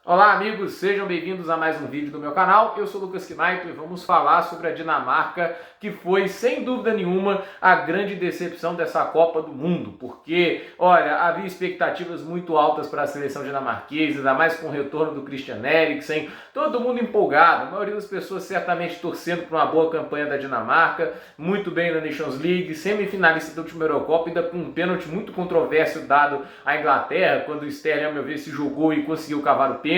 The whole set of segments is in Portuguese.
Olá amigos, sejam bem-vindos a mais um vídeo do meu canal. Eu sou o Lucas Knaip e vamos falar sobre a Dinamarca, que foi, sem dúvida nenhuma, a grande decepção dessa Copa do Mundo, porque, olha, havia expectativas muito altas para a seleção dinamarquesa, ainda mais com o retorno do Christian Eriksen, todo mundo empolgado, a maioria das pessoas certamente torcendo por uma boa campanha da Dinamarca, muito bem na Nations League, semifinalista da última Eurocopa, ainda com um pênalti muito controverso dado à Inglaterra, quando o Sterling, ao meu ver, se jogou e conseguiu cavar o pênalti.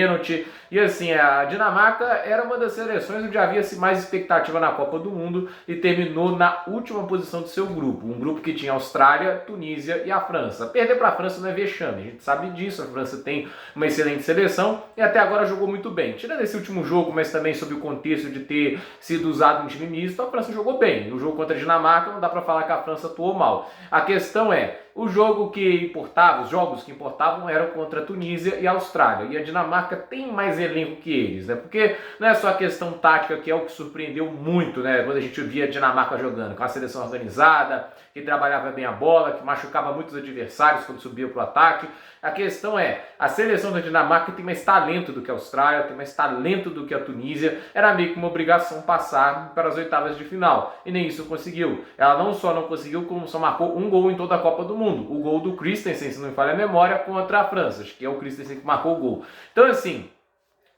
E assim, a Dinamarca era uma das seleções onde havia-se mais expectativa na Copa do Mundo e terminou na última posição do seu grupo. Um grupo que tinha a Austrália, Tunísia e a França. Perder para a França não é vexame, a gente sabe disso, a França tem uma excelente seleção e até agora jogou muito bem. Tirando esse último jogo, mas também sob o contexto de ter sido usado um time misto, a França jogou bem. No jogo contra a Dinamarca não dá para falar que a França atuou mal. A questão é, o jogo que importava, os jogos que importavam eram contra a Tunísia e a Austrália. E a Dinamarca tem mais elenco que eles, né? Porque não é só a questão tática que é o que surpreendeu muito, né? Quando a gente via a Dinamarca jogando, com a seleção organizada, que trabalhava bem a bola, que machucava muitos adversários quando subia para o ataque. A questão é, a seleção da Dinamarca tem mais talento do que a Austrália, tem mais talento do que a Tunísia. Era meio que uma obrigação passar para as oitavas de final. E nem isso conseguiu. Ela não só não conseguiu, como só marcou um gol em toda a Copa do Mundo. O gol do Christensen, se não me falha a memória, contra a França. Acho que é o Christensen que marcou o gol. Então, assim,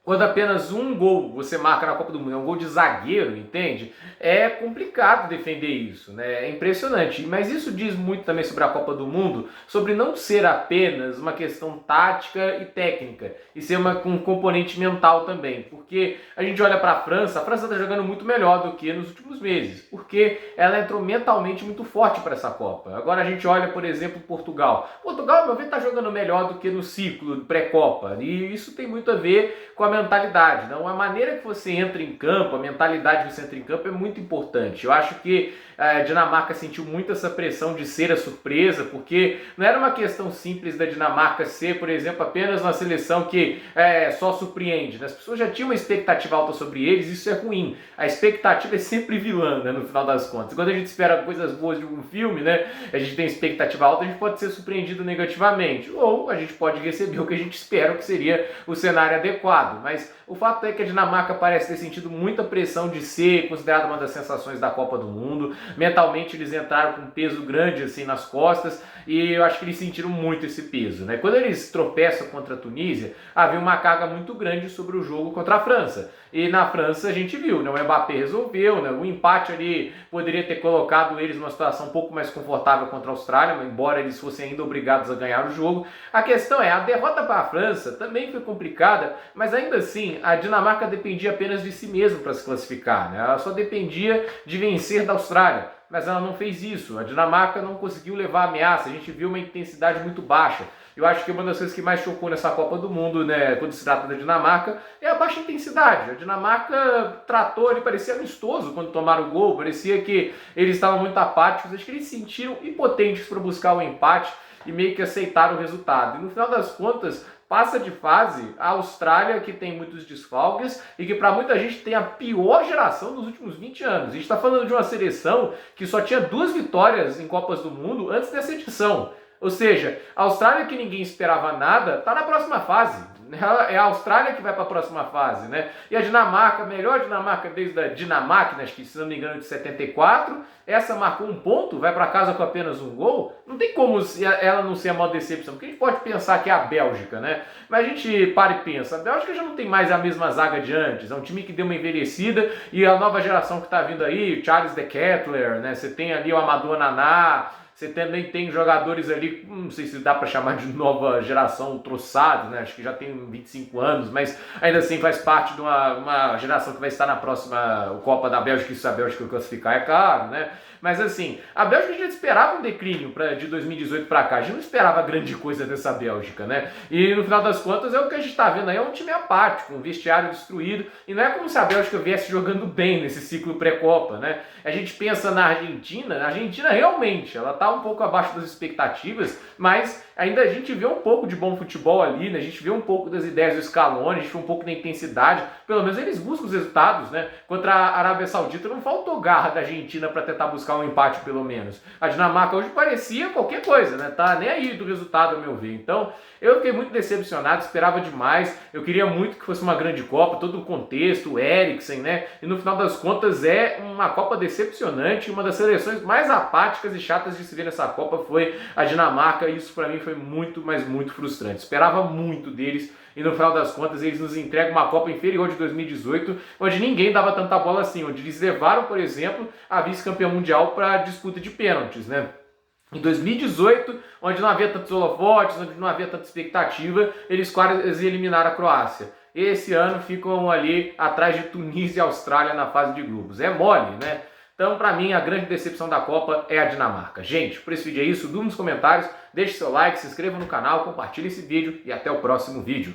quando apenas um gol você marca na Copa do Mundo, é um gol de zagueiro, entende? É complicado defender isso, né? É impressionante. Mas isso diz muito também sobre a Copa do Mundo, sobre não ser apenas uma questão tática e técnica, e ser um componente mental também. Porque a gente olha para a França está jogando muito melhor do que nos últimos meses, porque ela entrou mentalmente muito forte para essa Copa. Agora a gente olha, por exemplo, Portugal. Portugal, ao meu ver, está jogando melhor do que no ciclo pré-Copa, e isso tem muito a ver com a mentalidade, não? A maneira que você entra em campo, a mentalidade que você entra em campo é muito importante. Eu acho que a Dinamarca sentiu muito essa pressão de ser a surpresa, porque não era uma questão simples da Dinamarca ser, por exemplo, apenas uma seleção que só surpreende, né? As pessoas já tinham uma expectativa alta sobre eles, isso é ruim. A expectativa é sempre vilã, né, no final das contas. Quando a gente espera coisas boas de um filme, né, a gente tem expectativa alta, a gente pode ser surpreendido negativamente, ou a gente pode receber o que a gente espera, que seria o cenário adequado. Mas o fato é que a Dinamarca parece ter sentido muita pressão de ser considerada uma das sensações da Copa do Mundo. Mentalmente eles entraram com um peso grande assim nas costas e eu acho que eles sentiram muito esse peso, né? Quando eles tropeçam contra a Tunísia, havia uma carga muito grande sobre o jogo contra a França. E na França a gente viu, né? O Mbappé resolveu, né? O empate ali poderia ter colocado eles numa situação um pouco mais confortável contra a Austrália, embora eles fossem ainda obrigados a ganhar o jogo. A questão é, a derrota para a França também foi complicada, mas ainda assim a Dinamarca dependia apenas de si mesma para se classificar, né? Ela só dependia de vencer da Austrália, mas ela não fez isso. A Dinamarca não conseguiu levar a ameaça, a gente viu uma intensidade muito baixa. Eu acho que uma das coisas que mais chocou nessa Copa do Mundo, né, quando se trata da Dinamarca, é a baixa intensidade. A Dinamarca tratou, ele parecia amistoso quando tomaram o gol, parecia que eles estavam muito apáticos, acho que eles se sentiram impotentes para buscar o empate e meio que aceitaram o resultado. E no final das contas, passa de fase a Austrália, que tem muitos desfalques e que para muita gente tem a pior geração dos últimos 20 anos. A gente está falando de uma seleção que só tinha 2 vitórias em Copas do Mundo antes dessa edição. Ou seja, a Austrália, que ninguém esperava nada, está na próxima fase. É a Austrália que vai para a próxima fase, né? E a Dinamarca, a melhor Dinamarca desde a Dinamarca, acho que se não me engano de 74, essa marcou um ponto, vai para casa com apenas um gol. Não tem como ela não ser a maior decepção, porque a gente pode pensar que é a Bélgica, né? Mas a gente para e pensa, a Bélgica já não tem mais a mesma zaga de antes, é um time que deu uma envelhecida e a nova geração que está vindo aí, Charles de Ketelaere, né? Você tem ali o Amadou Naná, você também tem jogadores ali, não sei se dá para chamar de nova geração, troçado, né? Acho que já tem 25 anos, mas ainda assim faz parte de uma geração que vai estar na próxima Copa da Bélgica, e se a Bélgica classificar é claro, né? Mas assim, a Bélgica já esperava um declínio de 2018 para cá, a gente não esperava grande coisa dessa Bélgica, né? E no final das contas é o que a gente está vendo aí, é um time apático, um vestiário destruído, e não é como se a Bélgica viesse jogando bem nesse ciclo pré-Copa, né? A gente pensa na Argentina, a Argentina realmente, ela está um pouco abaixo das expectativas, mas ainda a gente vê um pouco de bom futebol ali, né? A gente vê um pouco das ideias do Scaloni, a gente vê um pouco da intensidade, pelo menos eles buscam os resultados, né? Contra a Arábia Saudita não faltou garra da Argentina para tentar buscar buscar um empate pelo menos. A Dinamarca hoje parecia qualquer coisa, né? Tá nem aí do resultado, ao meu ver. Então, eu fiquei muito decepcionado, esperava demais. Eu queria muito que fosse uma grande Copa, todo o contexto, o Eriksen, né? E no final das contas é uma Copa decepcionante, uma das seleções mais apáticas e chatas de se ver nessa Copa foi a Dinamarca, e isso para mim foi muito, mas muito frustrante. Esperava muito deles e no final das contas eles nos entregam uma Copa inferior de 2018, onde ninguém dava tanta bola assim, onde eles levaram, por exemplo, a vice-campeã mundial para a disputa de pênaltis, né? Em 2018, onde não havia tantos holofotes, onde não havia tanta expectativa, eles quase eliminaram a Croácia. Esse ano ficam ali atrás de Tunísia e Austrália na fase de grupos. É mole, né? Então, para mim, a grande decepção da Copa é a Dinamarca. Gente, por esse vídeo é isso. Durma nos comentários, deixe seu like, se inscreva no canal, compartilhe esse vídeo e até o próximo vídeo.